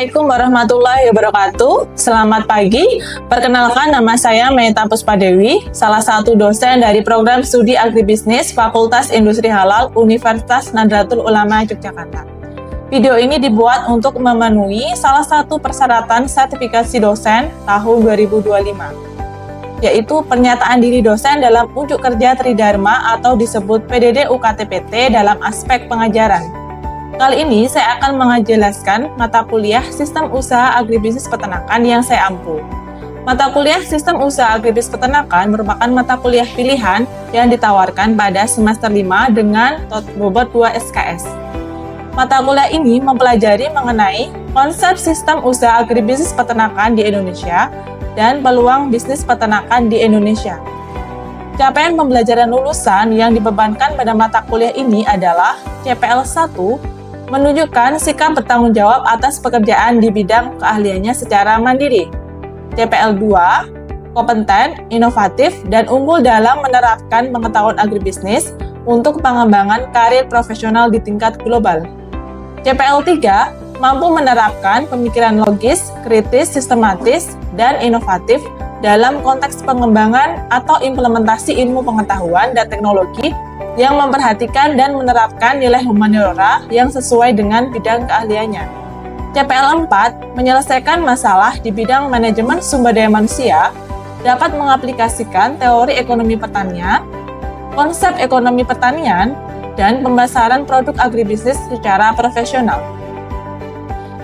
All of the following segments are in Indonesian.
Assalamualaikum warahmatullahi wabarakatuh. Selamat pagi. Perkenalkan, nama saya Meta Puspadewi, salah satu dosen dari program studi agribisnis Fakultas Industri Halal Universitas Nahdlatul Ulama Yogyakarta. Video ini dibuat untuk memenuhi salah satu persyaratan sertifikasi dosen tahun 2025, yaitu pernyataan diri dosen dalam unjuk kerja Tridharma atau disebut PDD UKT-PT dalam aspek pengajaran. Kali ini saya akan menjelaskan mata kuliah Sistem Usaha Agribisnis Peternakan yang saya ampu. Mata kuliah Sistem Usaha Agribisnis Peternakan merupakan mata kuliah pilihan yang ditawarkan pada semester 5 dengan bobot 2 SKS. Mata kuliah ini mempelajari mengenai konsep sistem usaha agribisnis peternakan di Indonesia dan peluang bisnis peternakan di Indonesia. Capaian pembelajaran lulusan yang dibebankan pada mata kuliah ini adalah CPL 1, menunjukkan sikap bertanggung jawab atas pekerjaan di bidang keahliannya secara mandiri. CPL 2, kompeten, inovatif, dan unggul dalam menerapkan pengetahuan agribisnis untuk pengembangan karir profesional di tingkat global. CPL 3, mampu menerapkan pemikiran logis, kritis, sistematis, dan inovatif dalam konteks pengembangan atau implementasi ilmu pengetahuan dan teknologi yang memperhatikan dan menerapkan nilai humaniora yang sesuai dengan bidang keahliannya. CPL 4, menyelesaikan masalah di bidang manajemen sumber daya manusia, dapat mengaplikasikan teori ekonomi pertanian, konsep ekonomi pertanian, dan pemasaran produk agribisnis secara profesional.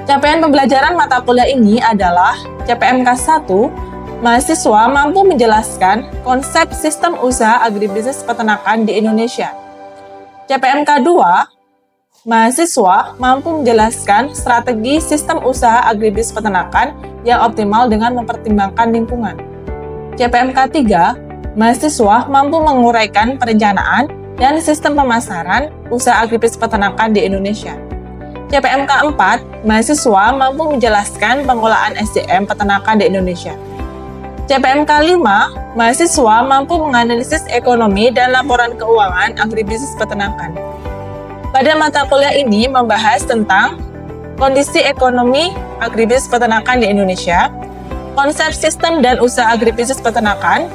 Capaian pembelajaran mata kuliah ini adalah CPMK 1, mahasiswa mampu menjelaskan konsep sistem usaha agribisnis peternakan di Indonesia. CPMK 2, mahasiswa mampu menjelaskan strategi sistem usaha agribisnis peternakan yang optimal dengan mempertimbangkan lingkungan. CPMK 3, mahasiswa mampu menguraikan perencanaan dan sistem pemasaran usaha agribisnis peternakan di Indonesia. CPMK 4, mahasiswa mampu menjelaskan pengolahan SDM peternakan di Indonesia. CPMK 5, mahasiswa mampu menganalisis ekonomi dan laporan keuangan agribisnis peternakan. Pada mata kuliah ini membahas tentang kondisi ekonomi agribisnis peternakan di Indonesia, konsep sistem dan usaha agribisnis peternakan,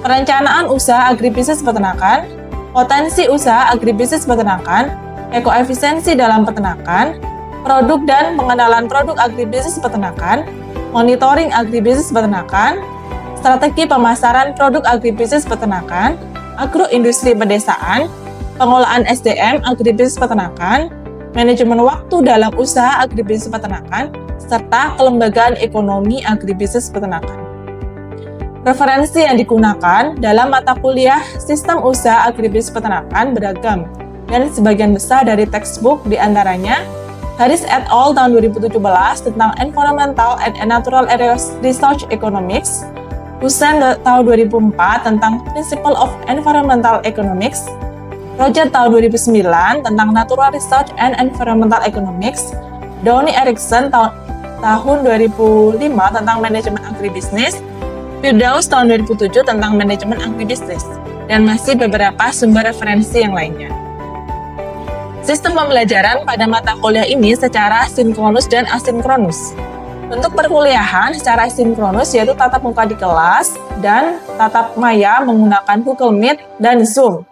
perencanaan usaha agribisnis peternakan, potensi usaha agribisnis peternakan, ekoefisiensi dalam peternakan, produk dan pengenalan produk agribisnis peternakan, monitoring agribisnis peternakan, strategi pemasaran produk agribisnis peternakan, agroindustri pedesaan, pengolahan SDM agribisnis peternakan, manajemen waktu dalam usaha agribisnis peternakan, serta kelembagaan ekonomi agribisnis peternakan. Referensi yang digunakan dalam mata kuliah Sistem Usaha Agribisnis Peternakan beragam, dan sebagian besar dari textbook diantaranya Harris et al. Tahun 2017 tentang Environmental and Natural Resource Economics, Hussein tahun 2004 tentang Principle of Environmental Economics, Roger tahun 2009 tentang Natural Research and Environmental Economics, Downey Erickson tahun 2005 tentang Manajemen Agribisnis, Firdaus tahun 2007 tentang Manajemen Agribisnis, dan masih beberapa sumber referensi yang lainnya. Sistem pembelajaran pada mata kuliah ini secara sinkronus dan asinkronus. Bentuk perkuliahan secara sinkronus yaitu tatap muka di kelas dan tatap maya menggunakan Google Meet dan Zoom.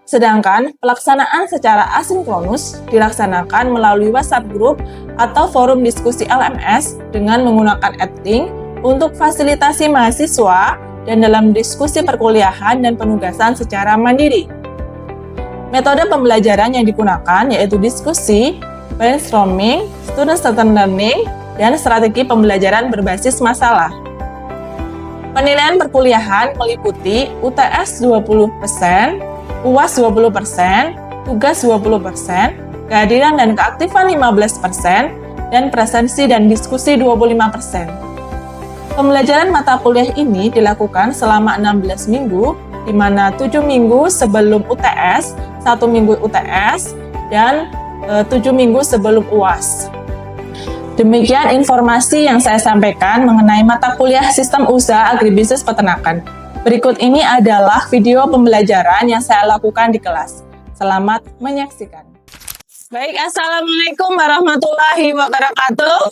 Sedangkan pelaksanaan secara asinkronus dilaksanakan melalui WhatsApp Group atau forum diskusi LMS dengan menggunakan editing untuk fasilitasi mahasiswa dan dalam diskusi perkuliahan dan penugasan secara mandiri. Metode pembelajaran yang digunakan yaitu diskusi, brainstorming, student-centered learning, dan strategi pembelajaran berbasis masalah. Penilaian perkuliahan meliputi UTS 20%, UAS 20%, tugas 20%, kehadiran dan keaktifan 15%, dan presensi dan diskusi 25%. Pembelajaran mata kuliah ini dilakukan selama 16 minggu, di mana 7 minggu sebelum UTS, 1 minggu UTS, dan 7 minggu sebelum UAS. Demikian informasi yang saya sampaikan mengenai mata kuliah Sistem Usaha Agribisnis Peternakan. Berikut ini adalah video pembelajaran yang saya lakukan di kelas. Selamat menyaksikan. Baik, Assalamualaikum warahmatullahi wabarakatuh.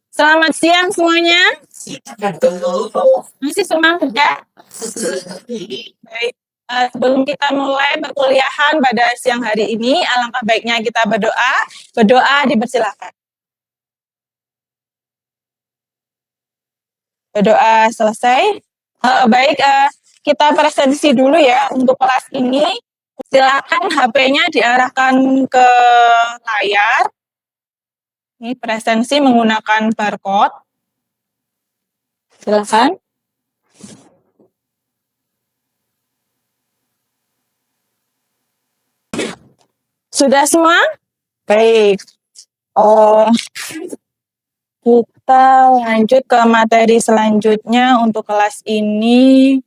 Selamat siang semuanya. Masih semangat ya? Baik, sebelum kita mulai perkuliahan pada siang hari ini, alangkah baiknya kita berdoa. Berdoa dipersilakan. Berdoa selesai. Baik, kita presensi dulu ya untuk kelas ini. Silakan HP-nya diarahkan ke layar. Ini presensi menggunakan barcode. Silakan. Sudah semua? Baik. Kita lanjut ke materi selanjutnya untuk kelas ini.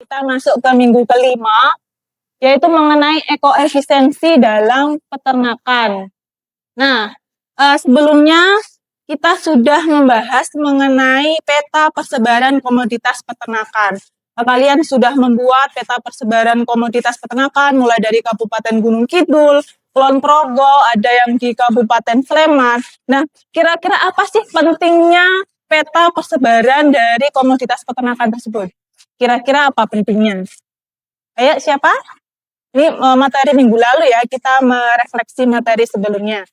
Kita masuk ke minggu kelima, yaitu mengenai ekoefisiensi dalam peternakan. Nah, sebelumnya kita sudah membahas mengenai peta persebaran komoditas peternakan. Kalian sudah membuat peta persebaran komoditas peternakan mulai dari Kabupaten Gunung Kidul, Kulon Progo, ada yang di Kabupaten Sleman. Nah, kira-kira apa sih pentingnya peta persebaran dari komoditas peternakan tersebut? Kira-kira apa pentingnya? Ayo, siapa? Ini materi minggu lalu ya, kita merefleksi materi sebelumnya.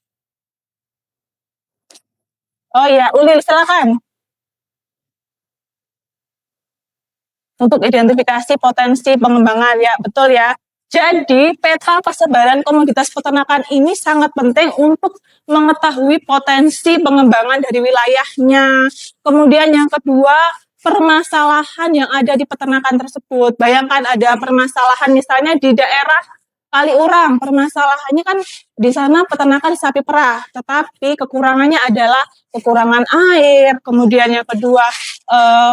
Oh ya, Ulil, silakan. Untuk identifikasi potensi pengembangan, ya betul ya. Jadi, peta persebaran komoditas peternakan ini sangat penting untuk mengetahui potensi pengembangan dari wilayahnya. Kemudian yang kedua, permasalahan yang ada di peternakan tersebut. Bayangkan ada permasalahan misalnya di daerah Kaliurang, permasalahannya kan di sana peternakan sapi perah, tetapi kekurangannya adalah kekurangan air, kemudian yang kedua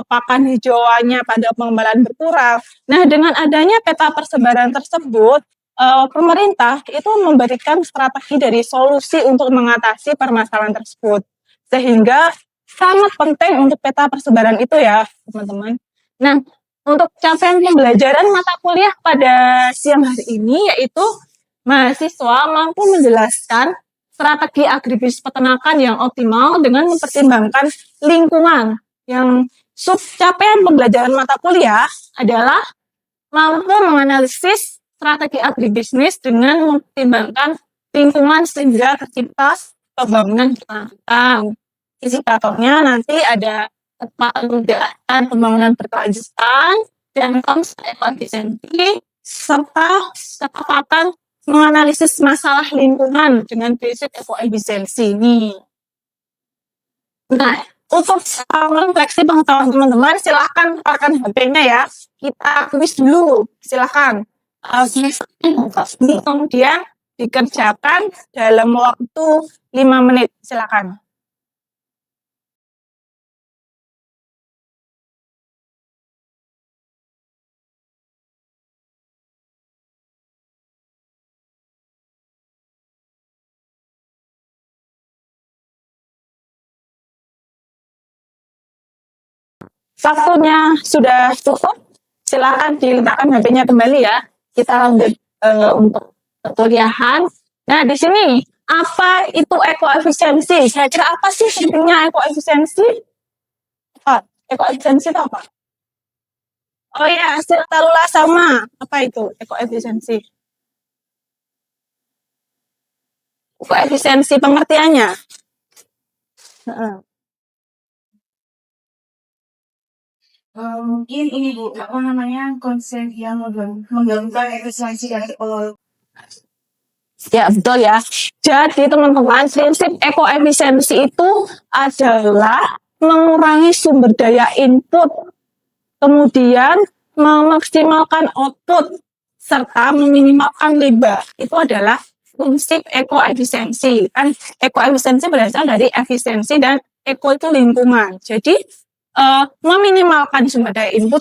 pakan hijauannya pada pengembalaan berkurang. Nah, dengan adanya peta persebaran tersebut, pemerintah itu memberikan strategi dari solusi untuk mengatasi permasalahan tersebut. Sehingga sangat penting untuk peta persebaran itu ya, teman-teman. Nah, untuk capaian pembelajaran mata kuliah pada siang hari ini yaitu mahasiswa mampu menjelaskan strategi agribisnis peternakan yang optimal dengan mempertimbangkan lingkungan. Yang capaian pembelajaran mata kuliah adalah mampu menganalisis strategi agribisnis dengan mempertimbangkan lingkungan sehingga tercipta pembangunan peternakan. Indikatornya nanti ada ketepat pembangunan berkelanjutan dan efisiensi serta ketepatan menganalisis masalah lingkungan dengan prinsip ekoefisiensi ini. Nah, untuk refleksi pengetahuan teman-teman, silahkan pakai HP-nya ya. Kita kuis dulu, silahkan. Kemudian dikerjakan dalam waktu 5 menit, silahkan. Waktunya sudah cukup, silakan diletakkan HP-nya kembali ya. Kita lanjut untuk perkuliahan. Nah, di sini apa itu ekoefisiensi? Saya kira apa sih pentingnya ekoefisiensi? Ekoefisiensi itu apa? Oh ya, hasil taruhlah sama. Apa itu ekoefisiensi? Koefisiensi pengertiannya. Mungkin ini Bu, apa namanya, konsep yang menggabungkan efisiensi dari Ya, betul ya. Jadi teman-teman, prinsip ekoefisiensi itu adalah mengurangi sumber daya input, kemudian memaksimalkan output, serta meminimalkan limbah. Itu adalah prinsip ekoefisiensi. Kan ekoefisiensi berasal dari efisiensi dan eko itu lingkungan. Jadi meminimalkan sumber daya input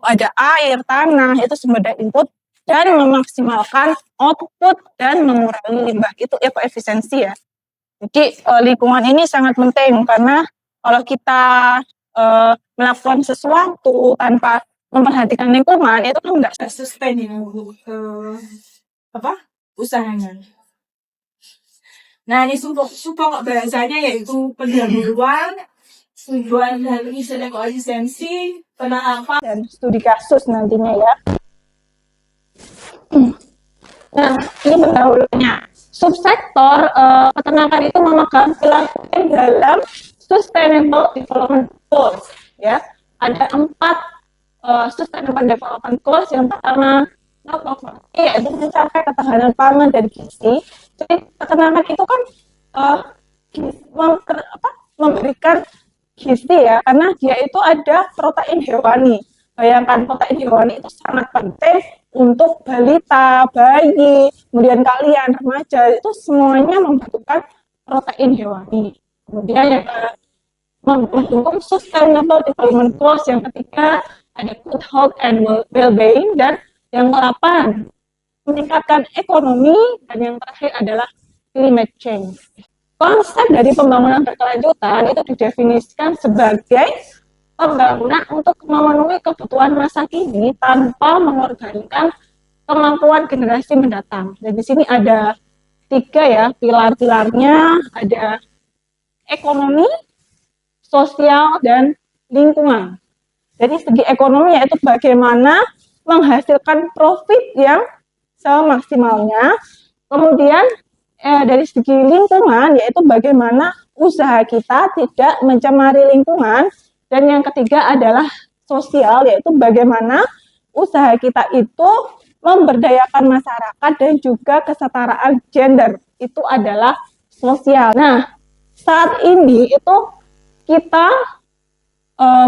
ada air, tanah, itu sumber daya input, dan memaksimalkan output dan mengurangi limbah. Itu ekoefisiensi ya. Jadi lingkungan ini sangat penting karena Kalau kita melakukan sesuatu tanpa memperhatikan lingkungan, itu kan nggak sustainable usahanya. Nah, ini supaya bahasanya yaitu pendahuluan, tujuan dan misi konsistensi, penerapan dan studi kasus nantinya ya. Nah, ini pendahulunya. Subsektor peternakan itu memegang pilar penting dalam Sustainable Development Goals. Ya, ada 4 Sustainable Development Goals. Yang pertama, no poverty, yaitu mencapai ketahanan pangan dan gizi. Jadi peternakan itu kan memberikan gizi ya, karena dia itu ada protein hewani. Bayangkan, protein hewani itu sangat penting untuk balita, bayi, kemudian kalian remaja, itu semuanya membutuhkan protein hewani. Kemudian yang mendukung sustainable development goals, yang ketiga ada good health and well-being, dan yang ke-8 meningkatkan ekonomi, dan yang terakhir adalah climate change. Konsep dari pembangunan berkelanjutan itu didefinisikan sebagai pembangunan untuk memenuhi kebutuhan masa kini tanpa mengorbankan kemampuan generasi mendatang. Dan di sini ada 3 ya pilar-pilarnya, ada ekonomi, sosial, dan lingkungan. Jadi segi ekonomi yaitu bagaimana menghasilkan profit yang semaksimalnya. Kemudian dari segi lingkungan yaitu bagaimana usaha kita tidak mencemari lingkungan. Dan yang ketiga adalah sosial, yaitu bagaimana usaha kita itu memberdayakan masyarakat dan juga kesetaraan gender. Itu adalah sosial. Nah, saat ini itu kita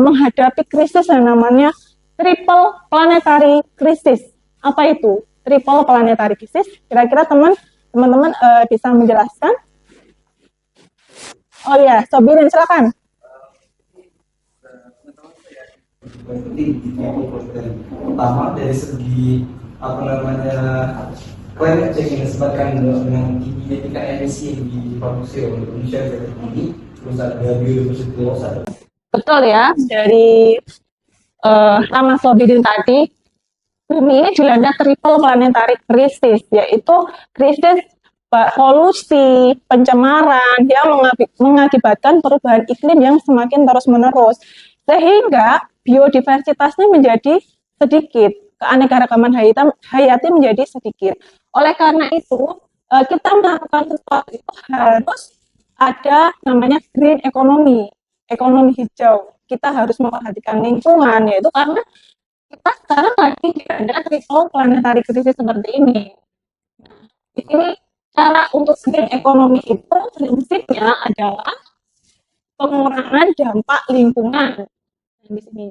menghadapi krisis yang namanya triple planetary crisis. Apa itu triple planetary crisis? Kira-kira teman-teman bisa menjelaskan? Oh ya, Sobirin silakan. Pertama dari segi climate change yang disebabkan dengan tingginya tingkat emisi yang diproduksi oleh Indonesia ini, terus ada biodiversity loss. Betul ya, dari Rama Sobidin tadi, bumi ini dilanda triple planetary crisis, yaitu krisis polusi, pencemaran yang mengakibatkan perubahan iklim yang semakin terus-menerus, sehingga biodiversitasnya menjadi sedikit, keanekaragaman hayati menjadi sedikit. Oleh karena itu, kita melakukan sesuatu itu harus ada namanya green economy, ekonomi hijau. Kita harus memperhatikan lingkungan, yaitu karena kita sekarang lagi ada triple planetary crisis seperti ini. Nah, di sini cara untuk green economy itu prinsipnya adalah pengurangan dampak lingkungan. Nah, di sini.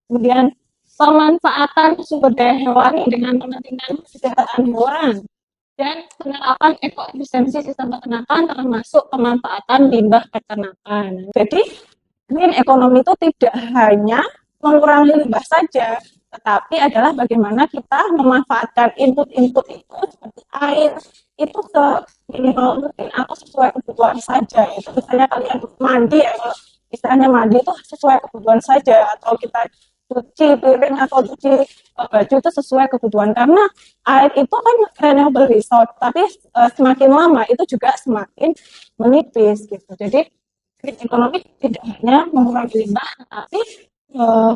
Kemudian pemanfaatan sumber daya hewani dengan kepentingan kesejahteraan hewan, dan penerapan ekoefisiensi sistem peternakan termasuk pemanfaatan limbah peternakan. Jadi green economy itu tidak hanya mengurangi limbah saja, tetapi adalah bagaimana kita memanfaatkan input-input itu seperti air itu seminimal mungkin atau sesuai kebutuhan saja. Itu misalnya kalian mandi, misalnya mandi itu sesuai kebutuhan saja, atau kita cuci piring atau cuci baju itu sesuai kebutuhan, karena air itu kan renewable resource, tapi semakin lama itu juga semakin menipis gitu. Jadi green economy tidak hanya mengurangi limbah, tetapi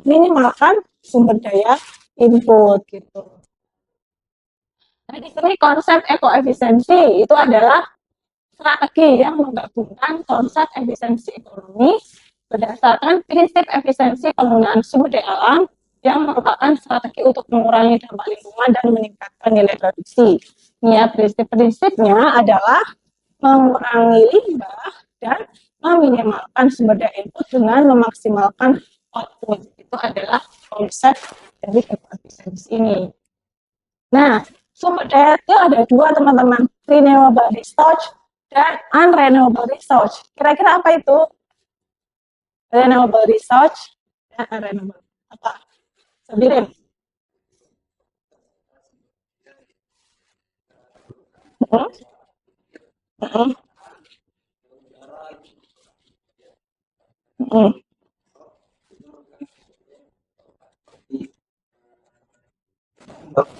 minimalkan sumber daya input gitu. Nah, di sini konsep ekoefisiensi itu adalah strategi yang menggabungkan konsep efisiensi ekonomi berdasarkan prinsip efisiensi penggunaan sumber daya alam yang merupakan strategi untuk mengurangi dampak lingkungan dan meningkatkan nilai produksi. Ya, prinsip-prinsipnya adalah mengurangi limbah dan meminimalkan sumber daya input dengan memaksimalkan output. Itu adalah konsep dari ekoefisiensi ini. Nah, sumber daya itu ada 2 teman-teman, renewable resource dan unrenewable resource. Kira-kira apa itu? Renewable resource dan unrenewable. Apa? Sabirin. Mm-mm.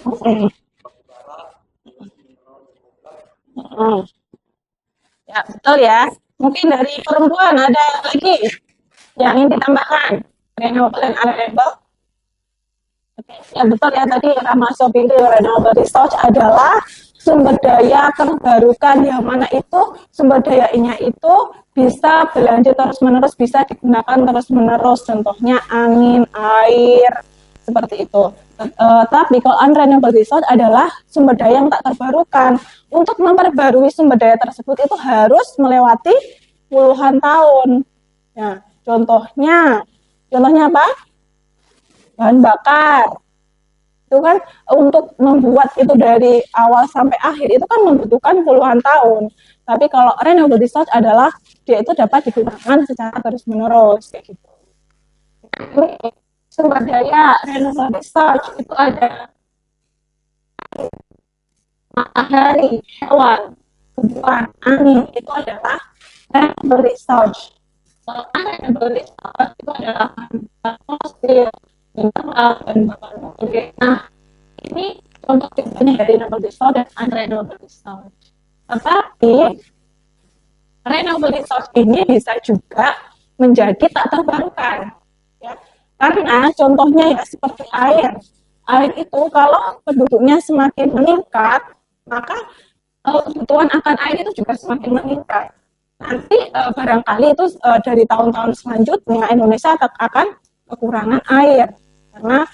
Mm-mm. Mm-mm. Ya, betul ya. Mungkin dari perempuan ada lagi yang ingin ditambahkan. Renewable and unrenewable. Oke, ya betul ya tadi Rama Sobiri renewable resource adalah sumber daya terbarukan yang mana itu sumber dayanya itu bisa berlanjut terus menerus, bisa digunakan terus menerus, contohnya angin, air, seperti itu. Tapi kalau unrenewable resource adalah sumber daya yang tak terbarukan. Untuk memperbarui sumber daya tersebut itu harus melewati puluhan tahun. Nah, contohnya apa? Bahan bakar. Itu kan untuk membuat itu dari awal sampai akhir itu kan membutuhkan puluhan tahun. Tapi kalau renewable resource adalah dia itu dapat digunakan secara terus menerus kayak gitu. Ini sumber daya renewable resource itu ada matahari, hewan, tumbuhan, angin itu adalah renewable resource. Kalau renewable resource itu adalah fosil, mineral, dan bahan organik. Nah, ini contoh contohnya dari renewable resource dan unrenewable resource. Tetapi renewable resource ini bisa juga menjadi tak terbarukan, ya. Karena contohnya ya seperti air. Air itu kalau penduduknya semakin meningkat, maka kebutuhan akan air itu juga semakin meningkat. Nanti barangkali itu dari tahun-tahun selanjutnya Indonesia akan kekurangan air karena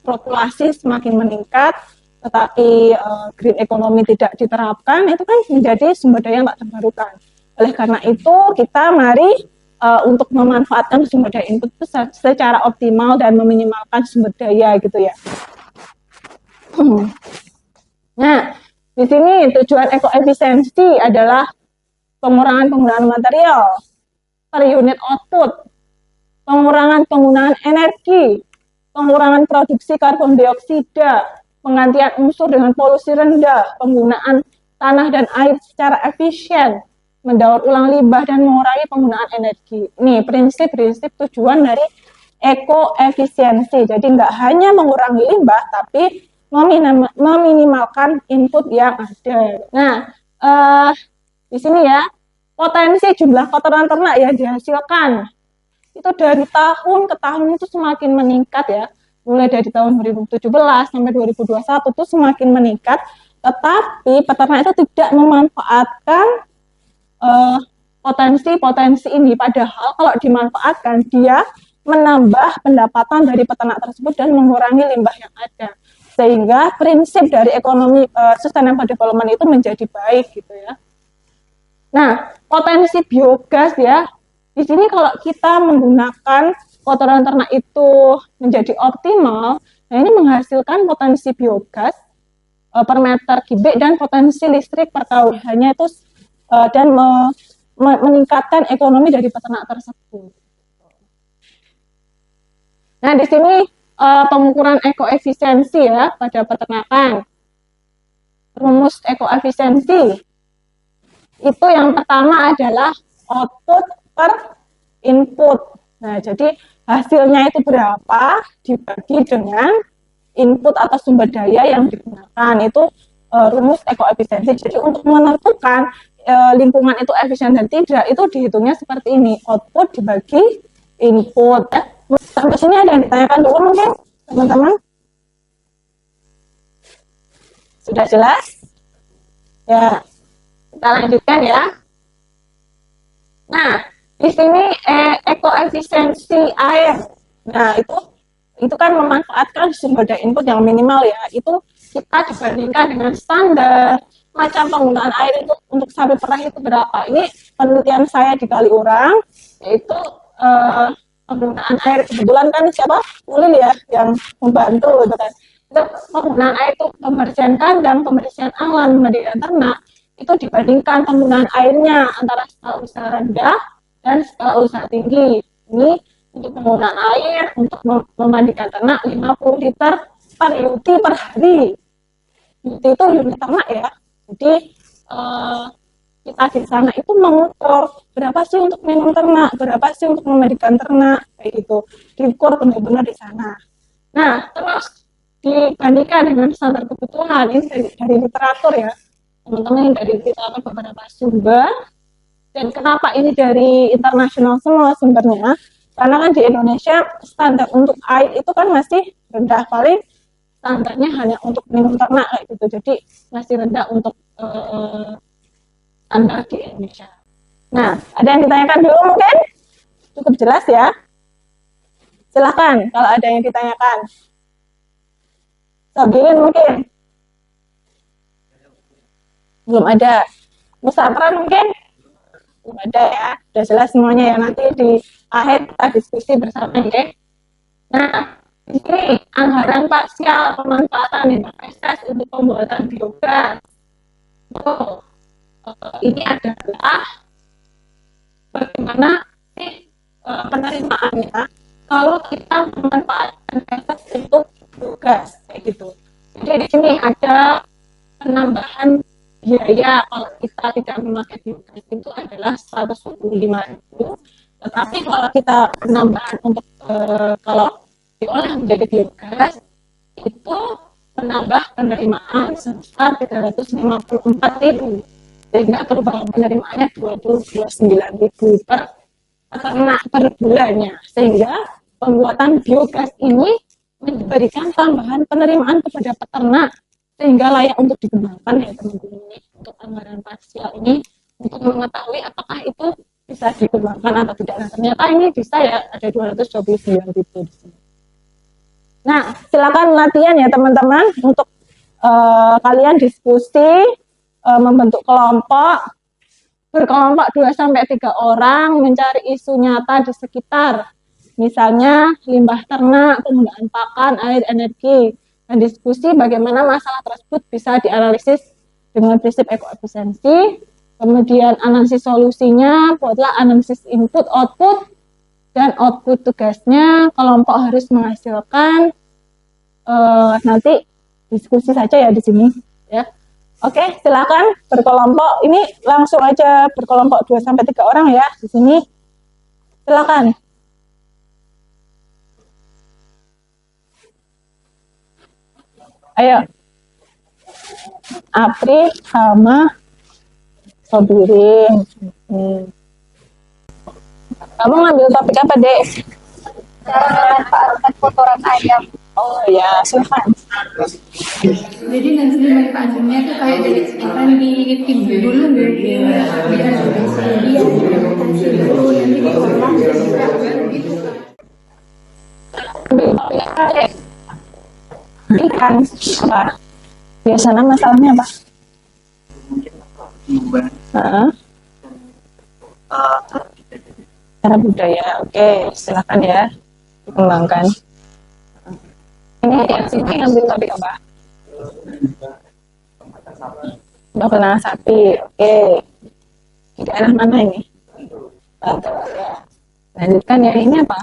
populasi semakin meningkat, tetapi green economy tidak diterapkan, itu kan menjadi sumber daya yang tak terbarukan. Oleh karena itu kita mari untuk memanfaatkan sumber daya input itu secara optimal dan meminimalkan sumber daya gitu ya. Nah, di sini tujuan ekoefisiensi adalah pengurangan penggunaan material per unit output, pengurangan penggunaan energi, pengurangan produksi karbon dioksida, penggantian unsur dengan polusi rendah, penggunaan tanah dan air secara efisien, mendaur ulang limbah dan mengurangi penggunaan energi. Ini prinsip-prinsip tujuan dari ekoefisiensi. Jadi nggak hanya mengurangi limbah, tapi meminimalkan input yang ada. Nah, di sini ya, potensi jumlah kotoran ternak yang dihasilkan itu dari tahun ke tahun itu semakin meningkat ya. Mulai dari tahun 2017 sampai 2021 itu semakin meningkat, tetapi peternak itu tidak memanfaatkan potensi-potensi ini, padahal kalau dimanfaatkan dia menambah pendapatan dari peternak tersebut dan mengurangi limbah yang ada, sehingga prinsip dari ekonomi sustainable development itu menjadi baik gitu ya. Nah, potensi biogas ya, di sini kalau kita menggunakan kotoran ternak itu menjadi optimal, nah ini menghasilkan potensi biogas per meter kubik dan potensi listrik per tahunnya itu dan meningkatkan ekonomi dari peternak tersebut. Nah, di sini pengukuran ekoefisiensi ya pada peternakan. Rumus ekoefisiensi itu yang pertama adalah output per input. Nah, jadi hasilnya itu berapa dibagi dengan input atau sumber daya yang digunakan. Itu rumus ekoefisiensi. Jadi untuk menentukan lingkungan itu efisien dan tidak, itu dihitungnya seperti ini, output dibagi input. Sampai sini ada yang ditanyakan dulu mungkin teman-teman? Sudah jelas? Ya, kita lanjutkan ya. Nah, di sini ekoefisiensi air. Nah, itu kan memanfaatkan sumber daya input yang minimal ya. Itu kita dibandingkan dengan standar macam penggunaan air itu untuk sapi perah itu berapa. Ini penelitian saya di Kaliurang, yaitu penggunaan air, kebetulan kan siapa? Ulil ya yang membantu gitu kan. Itu penggunaan air itu pembersihan kandang, pembersihan alam, pendidikan ternak, itu dibandingkan penggunaan airnya antara skala usaha rendah dan skala usaha tinggi. Ini untuk penggunaan air untuk memandikan ternak 50 liter per UT per hari. UT itu unit ternak ya. Jadi kita di sana itu mengukur berapa sih untuk minum ternak, berapa sih untuk memandikan ternak, kayak gitu. Diukur benar-benar di sana. Nah, terus dibandingkan dengan standar kebutuhan ini dari literatur ya, teman-teman, dari literatur beberapa sumber. Dan kenapa ini dari internasional semua sumbernya? Karena kan di Indonesia standar untuk air itu kan masih rendah, paling standarnya hanya untuk minum ternak kayak gitu. Jadi masih rendah untuk standar di Indonesia. Nah, ada yang ditanyakan dulu mungkin? Cukup jelas ya? Silahkan kalau ada yang ditanyakan. Sabirin mungkin? Belum ada. Musafran mungkin? Belum ada ya. Sudah jelas semuanya ya. Nanti di akhir kita diskusi bersama ya. Nah, ini anggaran parsial pemanfaatan investasi untuk pembuatan biogas. Oh, ini adalah bagaimana sih penerimaannya kalau kita memanfaatkan gas untuk biogas kayak gitu. Jadi di sini ada penambahan biaya kalau kita tidak memakai biogas itu adalah 125.000. Tetapi kalau kita penambahan untuk kalau diolah menjadi biogas itu menambah penerimaan sebesar 354.000, sehingga perubahan penerimaannya 29.000 per ternak per bulannya, sehingga pembuatan biogas ini memberikan tambahan penerimaan kepada peternak sehingga layak untuk dikembangkan ya teman-teman. Untuk anggaran parsial ini untuk mengetahui apakah itu bisa dikembangkan atau tidak. Nah, ternyata ini bisa ya, ada 229.000 di sini. Nah, silakan latihan ya teman-teman untuk kalian diskusi, membentuk kelompok, berkelompok 2-3 orang, mencari isu nyata di sekitar, misalnya limbah ternak, penggunaan pakan, air, energi, dan diskusi bagaimana masalah tersebut bisa dianalisis dengan prinsip ekoefisiensi, kemudian analisis solusinya, buatlah analisis input, output, dan output tugasnya, kelompok harus menghasilkan, nanti diskusi saja ya di sini ya. Oke, silakan berkelompok. Ini langsung aja berkelompok 2-3 orang ya di sini. Silakan. Ayo. Apri sama Sobirin. Kamu ngambil topik apa, Dek? Cara memanfaatkan kotoran ayam. Oh ya, silakan. Jadi nanti manfaatnya tuh kayak dari akan ditimbun dulu biar dia fermentasi dulu, nanti diolah gitu. Ikan apa? Biasanya masalahnya apa? Cara budaya. Oke, silakan ya dikembangkan. Ini yang sini ngambil topik apa? Peternak sapi. Oke. Di daerah mana ini? Bantul ya. Lanjutkan ya, ini apa?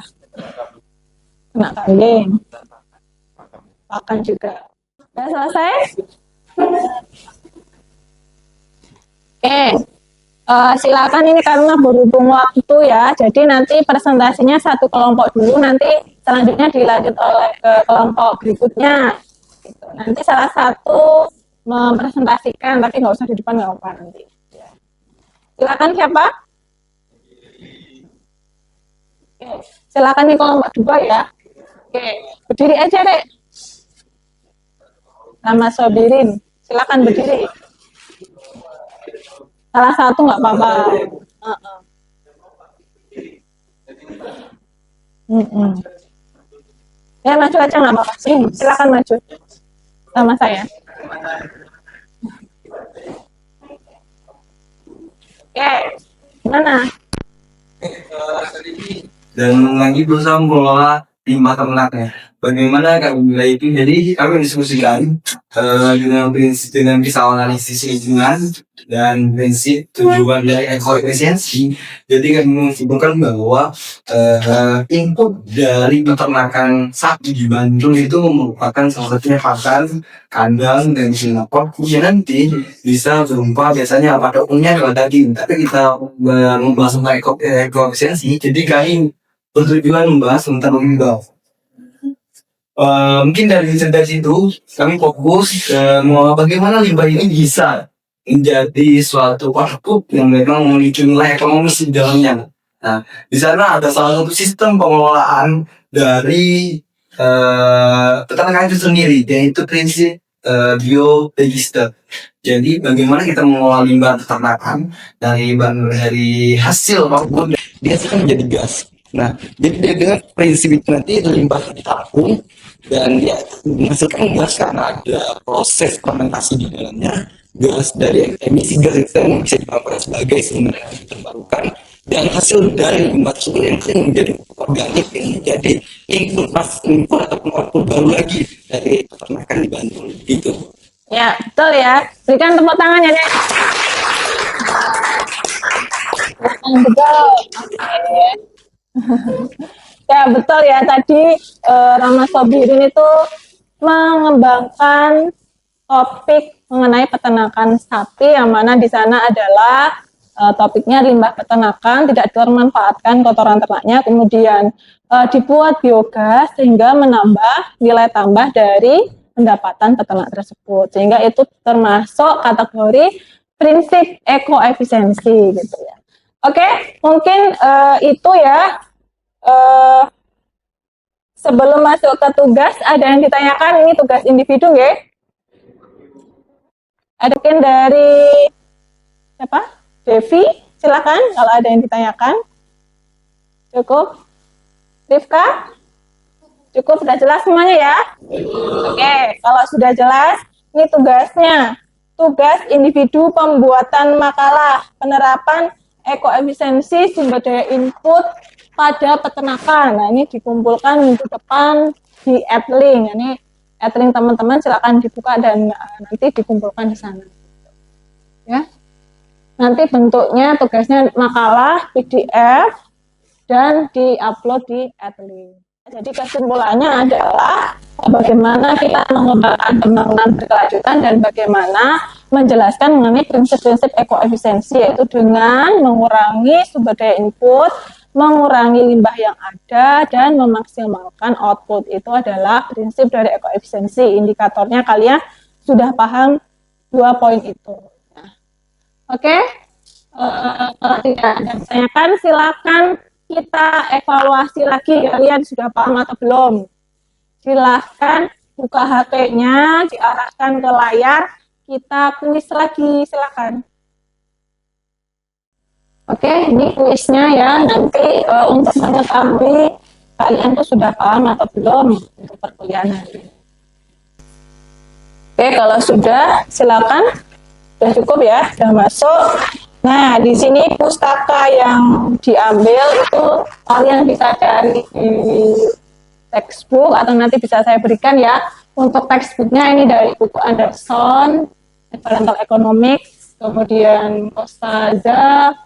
Ternak kambing. Pakan juga. Sudah selesai? Oke. Silakan, ini karena berhubung waktu ya, jadi nanti presentasinya satu kelompok dulu, nanti selanjutnya dilanjut oleh ke kelompok berikutnya. Gitu. Nanti salah satu mempresentasikan, tapi nggak usah di depan, nggak apa nanti. Silakan siapa? Oke. Silakan nih kelompok 2 ya. Oke, berdiri aja deh. Nama Sobirin, silakan berdiri. Salah satu nggak apa-apa. Ya maju aja nggak apa-apa. Sini, silakan maju sama saya. Oke, gimana? Dan lagi berusaha mengelola limbah ternaknya. bagaimana kami menilai itu. Jadi kami diskusikan dengan prinsip dengan pisau analisis lingkungan dan prinsip tujuan dari ekoefisiensi. Jadi kami menyimpulkan bahwa input dari peternakan sapi di Bantul itu merupakan salah satunya pakan, kandang, dan sinapot. Kemudian nanti bisa berupa biasanya pada umumnya kalau daging. Tapi kita membahas tentang ekoefisiensi, jadi kami bertujuan membahas tentang limbah. Mungkin dari situ kami fokus bagaimana limbah ini bisa menjadi suatu produk yang memang memicu nilai ekonomis di dalamnya. Nah, di sana ada salah satu sistem pengelolaan dari peternakan itu sendiri, yaitu prinsip bioregister. Jadi bagaimana kita mengelola limbah peternakan dari hasil maupun dihasilkan menjadi gas. Nah, jadi dengan prinsip itu nanti limbah ditampung dan dia menghasilkan gas karena ada proses fermentasi di dalamnya. Gas dari emisi gas itu yang bisa dipakai sebagai sumber energi terbarukan, dan hasil dari limbah tersebut yang menjadi organik yang menjadi input ataupun output baru lagi dari peternakan di Bantul gitu. Ya, betul ya. Berikan tepuk tangan ya, Dek. Betul. Oke. Ya, betul ya. Tadi Rama Sobirin itu mengembangkan topik mengenai peternakan sapi, yang mana di sana adalah topiknya limbah peternakan tidak termanfaatkan kotoran ternaknya, kemudian dibuat biogas sehingga menambah nilai tambah dari pendapatan peternak tersebut, sehingga itu termasuk kategori prinsip ekoefisiensi gitu ya. Oke, mungkin itu ya. Sebelum masuk ke tugas, ada yang ditanyakan? Ini tugas individu ya. Ada mungkin dari siapa? Devi, silakan kalau ada yang ditanyakan. Cukup? Rifka? Cukup, sudah jelas semuanya ya? Oke, kalau sudah jelas, ini tugasnya. Tugas individu pembuatan makalah penerapan ekoefisiensi sumber daya input pada peternakan. Nah, ini dikumpulkan minggu depan di Adlink. Ini Adlink teman-teman silakan dibuka dan nanti dikumpulkan di sana. Ya. Nanti bentuknya tugasnya makalah PDF dan diupload di Adlink. Jadi kesimpulannya adalah bagaimana kita mengembangkan pembangunan berkelanjutan dan bagaimana menjelaskan mengenai prinsip-prinsip ekoefisiensi, yaitu dengan mengurangi sumber daya input, mengurangi limbah yang ada, dan memaksimalkan output. Itu adalah prinsip dari ekoefisiensi. Indikatornya kalian sudah paham 2 poin itu. Nah, oke, kalau tidak ada pertanyaan, silakan kita evaluasi lagi, kalian sudah paham atau belum. Silahkan buka HP-nya, diarahkan ke layar, kita kuis lagi, silakan. Oke, ini kuisnya ya, nanti untuk mengetahui kalian tuh sudah paham atau belum untuk perkuliahan hari. Oke, kalau sudah, silakan. Sudah cukup ya, sudah masuk. Nah, di sini pustaka yang diambil itu kalian bisa cari di textbook atau nanti bisa saya berikan ya. Untuk textbooknya ini dari buku Anderson, Environmental Economics, kemudian Costa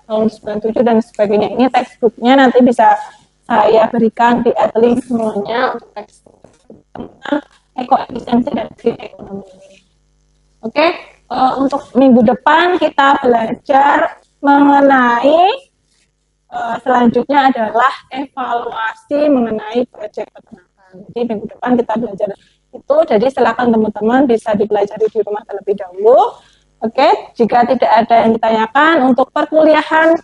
tahun 97 dan sebagainya. Ini textbooknya nanti bisa saya berikan di Adlink semuanya untuk textbook tentang ekoefisiensi dan green economy ini. Oke, untuk minggu depan kita belajar mengenai selanjutnya adalah evaluasi mengenai proyek peternakan. Jadi minggu depan kita belajar itu, jadi silakan teman-teman bisa dipelajari di rumah terlebih dahulu. Oke, jika tidak ada yang ditanyakan untuk perkuliahan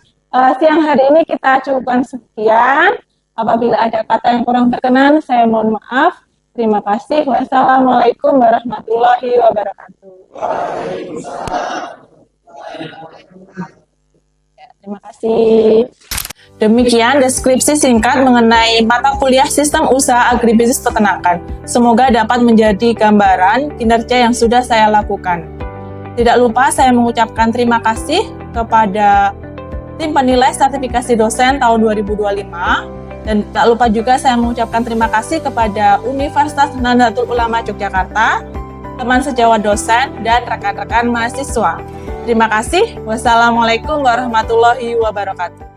siang hari ini kita cukupkan sekian. Apabila ada kata yang kurang berkenan, saya mohon maaf. Terima kasih. Wassalamualaikum warahmatullahi wabarakatuh. Ya, terima kasih. Demikian deskripsi singkat mengenai mata kuliah Sistem Usaha Agribisnis Peternakan. Semoga dapat menjadi gambaran kinerja yang sudah saya lakukan. Tidak lupa saya mengucapkan terima kasih kepada tim penilai sertifikasi dosen tahun 2025, Dan tak lupa juga saya mengucapkan terima kasih kepada Universitas Nahdlatul Ulama Yogyakarta, teman sejawat dosen, dan rekan-rekan mahasiswa. Terima kasih. Wassalamualaikum warahmatullahi wabarakatuh.